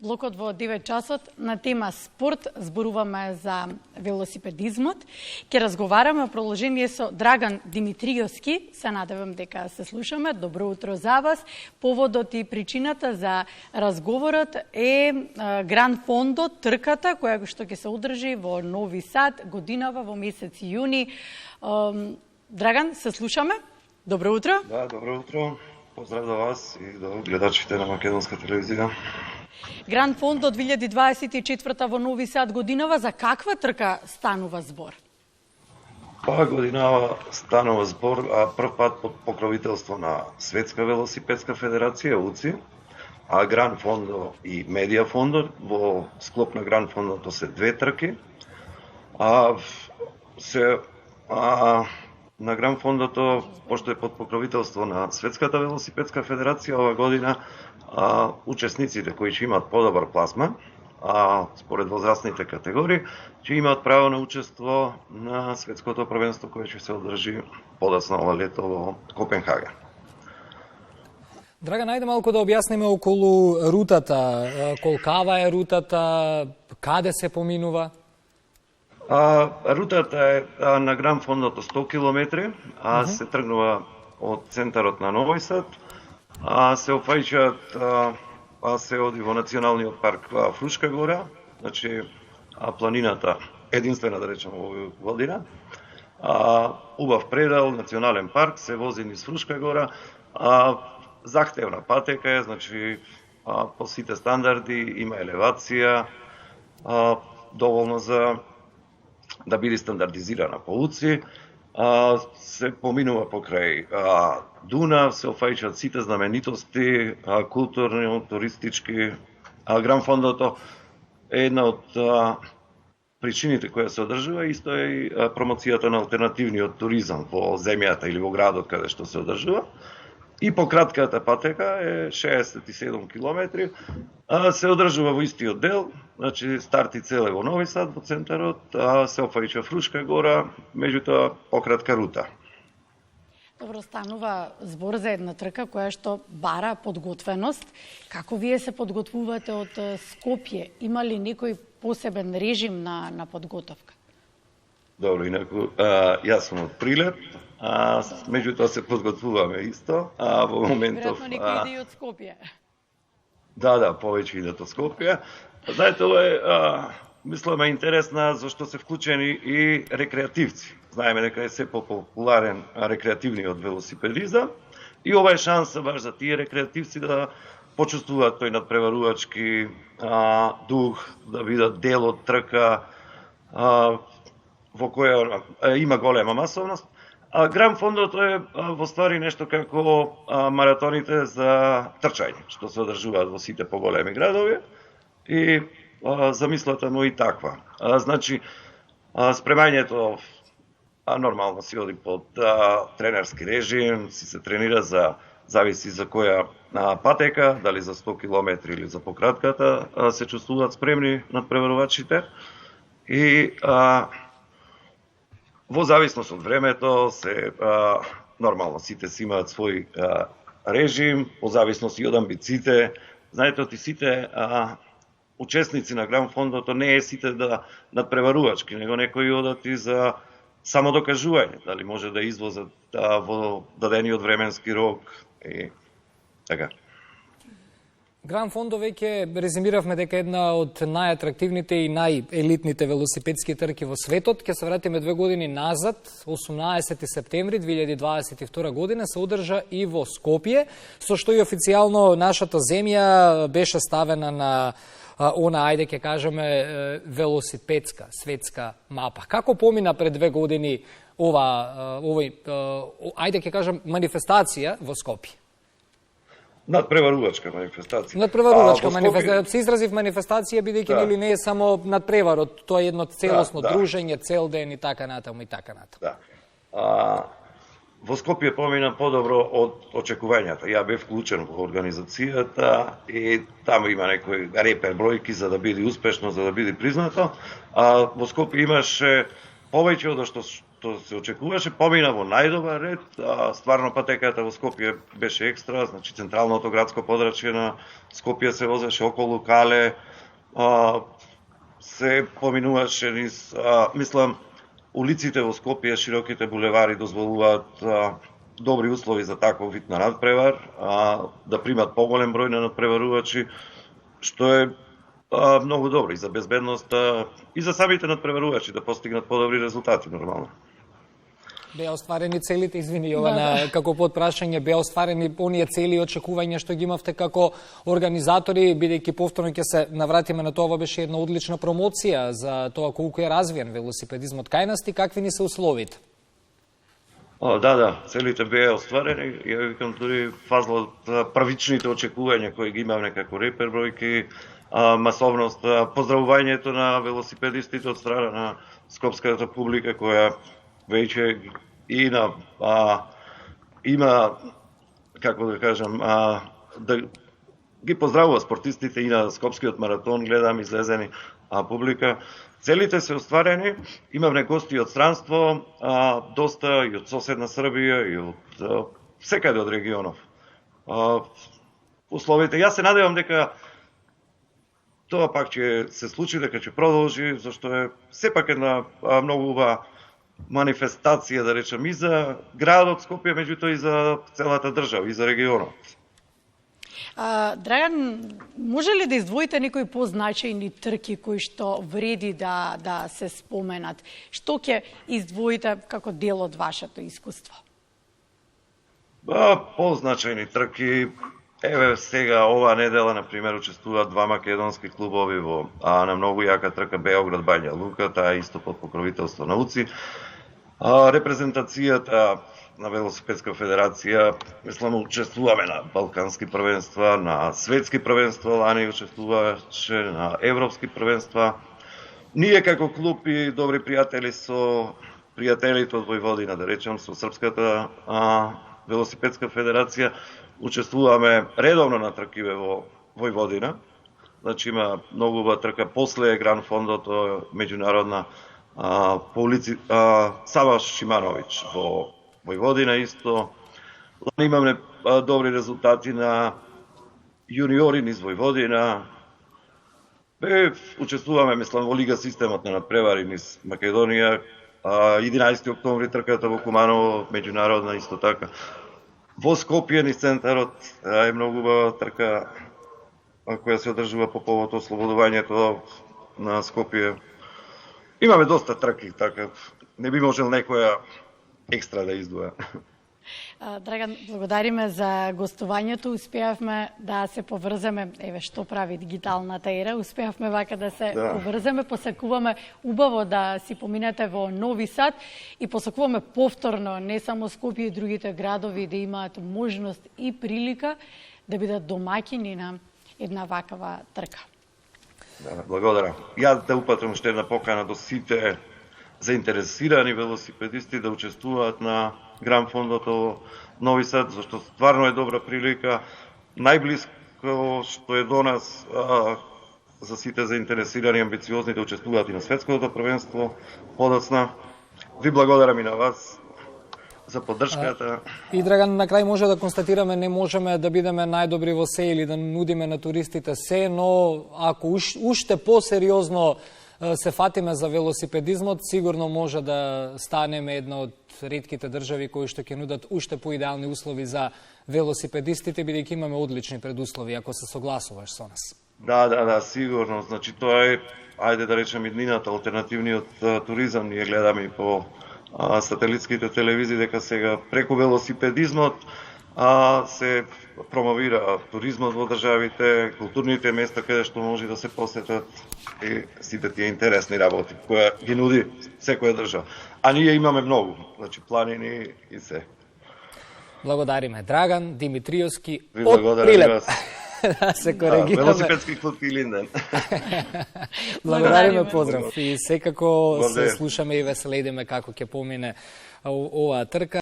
Блокот во 9 часот на тема спорт зборуваме за велосипедизмот. Ке разговараме о продолжение со Драган Димитриевски. Се надевам дека се слушаме. Добро утро за вас. Поводот и причината за разговорот е Гран Фондо, трката која што ќе се одржи во Нови Сад годинава во месец јуни. Драган, се слушаме. Добро утро. Да, добро утро. Поздрав до вас и до гледачите на Македонска телевизија. Гран Фондо 2024 во Нови Сад годинава, за каква трка станува збор? Годинава станува збор, прв пат под покровителство на Светска велосипедска федерација УЦИ, а Гран Фондо и Медија Фондо. Во склоп на Гран Фондото се две трки. На Гран Фондото, пошто е под покровителство на Светската велосипедска федерација, ова година учесниците кои ќе имаат подобар пласман, според возрастните категории, ќе имаат право на учество на светското првенство кое ќе се одржи подоцна ова лето во Копенхаген. Драган, најде малку да објасниме околу рутата. Колкава е рутата, каде се поминува? Рутата е на Гран Фондото 100 километри, се тргнува од центарот на Нови Сад, се опфаќаат, се оди во Националниот парк Фрушка гора, значи планината единствена, да речеме, во година. Убав предел, национален парк, се вози низ Фрушка гора, захтевна патека е, значи по сите стандарди, има елевација, доволно за да биде стандардизирана по УЦИ, се поминува покрај Дунав, се офаќаат сите знаменитости, културни, туристички. Гран Фондото е една од причините која се одржува, исто е и промоцијата на алтернативниот туризам во земјата или во градот каде што се одржува. И по кратката патека е 67 километри, се одржува во истиот дел, значи старт и цел е во Нови Сад, во центарот, се офаќа Фрушка гора, меѓутоа пократка рута. Добро, станува збор за една трка која што бара подготвеност. Како вие се подготвувате од Скопје? Има ли некој посебен режим на подготовка? Добро, инаку, јас сум од Прилеп, меѓутоа се подготвуваме исто, во моментов... Веројатно некој иде и од Скопје. Да, повеќе идат од Скопје. Знаете, ова е, мисламе, интересна, зашто се вклучени и рекреативци. Знаеме дека е се популарен рекреативниот велосипедизам и ова е шанса баш за тие рекреативци да почувствуваат тој надпреварувачки дух, да видат дел од трка во која има голема масовност. Гран Фондото е во ствари нешто како маратоните за трчање, што се одржуваат во сите поголеми градови и замислата му и таква. Значи, спремањето нормално си оди под тренерски режим, си се тренира зависи за која патека, дали за 100 км или за пократката, се чувствуваат спремни надпреварувачите и во зависност од времето се нормално сите си имаат свој режим, по зависност и од амбициите. Знаете, од сите учесници на Гран Фондото не е сите да надпреварувачки, него некои одат и за само докажување, дали може да извозат во дадениот временски рок и така. Гран Фондо веќе резимиравме дека една од најатрактивните и најелитните велосипедски трки во светот. Ќе се вратиме 2 години назад, 18 септември 2022 година се одржа и во Скопје, со што и официјално нашата земја беше ставена на ајде ќе кажеме, велосипедска светска мапа. Како помина пред 2 години ајде ќе кажем, манифестација во Скопје? Надпреварувачка манифестација. Надпреварувачка манифестација. Се изразив манифестација, бидејќи нели не е само надпреварот, тоа е едно целосно дружење, цел ден и така натаму и така натаму. Да. Во Скопје помина подобро од очекувањата. Ја бев вклучен во организацијата и таму има некои репер бројки за да биде успешно, за да биде признато. Во Скопје имаше повеќе од што што се очекуваше, помина во најдобар ред. Стварно патеката во Скопје беше екстра, значи централното градско подрачје на Скопје се возеше околу Кале, се поминуваше низ, мислам, улиците во Скопје, широките булевари дозволуваат добри услови за таков вид на надпревар, да примат поголем број на надпреварувачи, што е многу добро и за безбедноста и за самите надпреварувачи да постигнат подобри резултати нормално. Беа остварени целите, извини Јована, како подпрашање, беа остварени оние цели и очекувања што ги имавте како организатори, бидејќи повторно ќе се навратиме на тоа, беше една одлична промоција за тоа колку е развиен велосипедизмот кај нас и какви ни се условите? Да, целите беа остварени. Ја викам дури фазла од првичните очекувања кои ги имавме како репер бројки, масовност, поздравувањето на велосипедистите од страна на скопската публика која веќе има, како да кажам, да ги поздравува спортистите и на Скопскиот маратон, гледам излезени публика. Целите се остварени, имавме гости од странство, доста и од соседна Србија и од секаде од регионов. Условите, јас се надевам дека тоа пак ќе се случи, дека ќе продолжи, зашто е сепак една многу убава манифестација, да речем, и за градот Скопје, меѓутоа и за целата држава, и за регионот. Драган, може ли да издвоите некои позначајни трки кои што вреди да се споменат? Што ќе издвоите како дел од вашето искуство? Позначајни трки, еве сега оваа недела, например, учествуваат два македонски клубови на многу јака трка Београд Бања Лука, таа исто под покровителство на УЦИ. Репрезентацијата на Велосипедска федерација, мислам, учествуваме на балкански првенства, на светски првенства, лани учествуваше на европски првенства. Ние како клуб и добри пријатели со пријателите од Војводина, да речем, со Српската Велосипедска федерација, учествуваме редовно на тркиве во Војводина. Значи има многу убава трка после Гран Фондото меѓународна по улици Сава Шимановиќ во Војводина исто. Лани имаме добри резултати на јуниори низ Војводина. Учествуваме, мислам, во Лига системот на надпревари низ Македонија. 11 октомври трката во Куманово меѓународна исто така. Во Скопје низ центарот е многу убава трка која се одржува по повод ослободувањето на Скопје. Имаме доста трки, така не би можел некоја екстра да издвоја. Драган, благодариме за гостувањето. Успеавме да се поврземе, еве што прави дигиталната ера, успеавме вака да се поврземе, посакуваме убаво да си поминете во Нови Сад и посакуваме повторно не само Скопје и другите градови да имаат можност и прилика да бидат домаќини на една вакава трка. Благодарам. Јас да упатрам уште една покана до сите заинтересирани велосипедисти да учествуваат на Гран Фондото Нови Сад, зашто стварно е добра прилика, најблиско што е до нас за сите заинтересирани амбициозни да учествуваат и на светското првенство подоцна. Ви благодарам и на вас за поддршката. И Драган, на крај може да констатираме, не можеме да бидеме најдобри во се или да нудиме на туристите се, но ако уште посериозно се фатиме за велосипедизмот, сигурно може да станеме една од ретките држави кои што ќе нудат уште поидеални услови за велосипедистите, бидејќи имаме одлични предуслови, ако се согласуваш со нас. Да, сигурно. Значи тоа е, ајде да речем, иднината, алтернативниот туризам. Ние гледаме и по сателитските телевизии дека сега преку велосипедизмот се промовира туризмот во државите, културните места каде што може да се посетат и сите тие интересни работи кои ги нуди секоја држава. А ние имаме многу, значи планини и се. Благодариме. Драган Димитриевски од Прилеп. Да се коригираме. Велосипедски клуб Илинден. Благодариме, поздрав. И секако се слушаме и веселедиме како ќе помине оваа трка.